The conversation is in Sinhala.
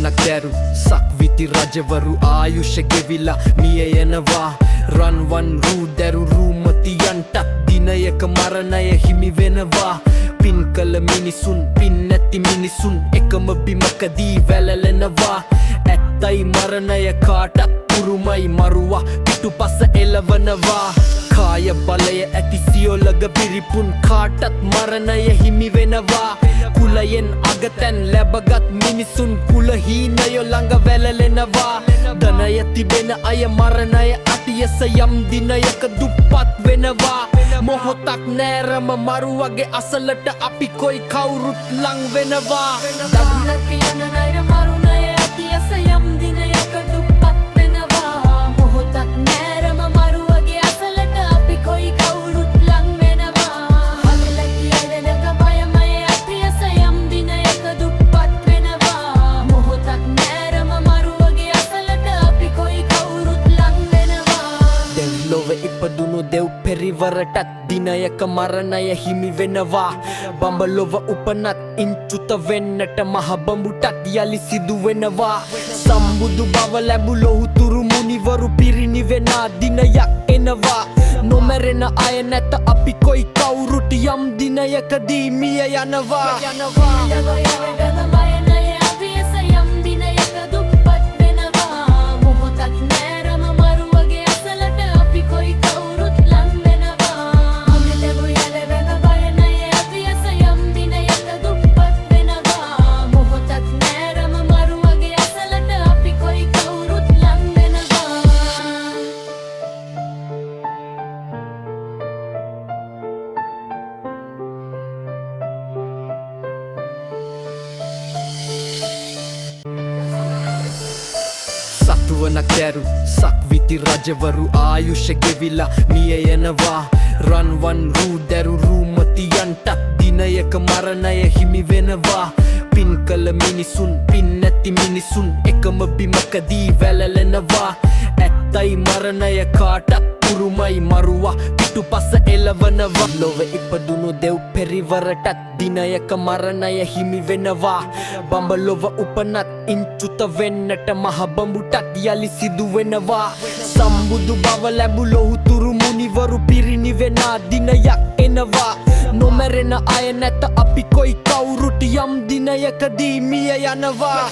සිදුවනක් දැරු සක්විති රජවරු ආයුෂ ගෙවිලා මිය යනවා රන්වන් රූ දැරු රූමතියන්ටත් දිනයක මරණය හිමි වෙනවා පින් කළ මිනිසුන් පින් නැති මිනිසුන් එකම බිමකදී වැළලෙනවා ඇත්තයි මරණය කාටත් උරුමයි මරුවා පිටුපස එළවනවා කාය බලය ඇති සියොලග පිරිපුන් කාටත් මරණය හිමි වෙනවා කුලයෙන් අගතැන් ලැබගත් මිනිසුන් කුලහීනයෝ ළඟ වැළලෙනවා ධනය තිබෙන අය මරණය අතියස යම් දිනයක දුප්පත් වෙනවා මොහොතක් නෑරම මරුවගේ අසලට අපි කොයි කවුරුත් ලං වෙනවා දකුණට යන ණය මරුණය අතියස යම් දිනයක දුප්පත් වෙනවා මොහොතක් නෑරම මරුවගේ අසලට අපි කොයි කවුරුත් ලං වෙනවා අදල කියන ගමයමය අතියස යම් දිනයක දුප්පත් වෙනවා මොහොතක් නෑරම මරුවගේ අසලට අපි කොයි කවුරුත් ලං වෙනවා දෙව්ලොව ඉපදුණු දෙව් පෙරිවරටත් දිනයක මරණය හිමි වෙනවා බඹලොව උපනත් ඉන්චුත වෙන්නට මහ බඹුටත් යලි සිදු වෙනවා සම්බුදු බව ලැබු ලොහුතුරු මුනිවරු පිරිනිවෙනා දිනයක් එනවා නොමැරෙන අය නැත අපි කොයි කවුරුට යම් දිනයකදී මිය යනවා සතුවනක් දැරු සක්විති රජවරු ආයුෂ ගෙවිලා මිය යනවා රන්වන් රූ දැරු රූමතියන්ටත් දිනයක මරණය හිමි වෙනවා පින් කළ මිනිසුන් පින් නැති මිනිසුන් එකම බිමකදී වැළලෙනවා ඇත්තයි මරණය කාටත් උරුමයි මරුවා පිටුපස එළවනවා ලොව ඉපදුණු දෙව් පෙරිවරටත් දිනයක මරණය හිමි වෙනවා බඹලොව උපනත් ඉන්චුත වෙන්නට මහ බඹුටත් යලි සිදු වෙනවා සම්බුදු බව ලැබු ලොහුතුරු මුනිවරු පිරිනිවෙනා දිනයක් එනවා නොමැරෙන අය නැත අපි කොයි කවුරුට යම් දිනයකදී මිය යනවා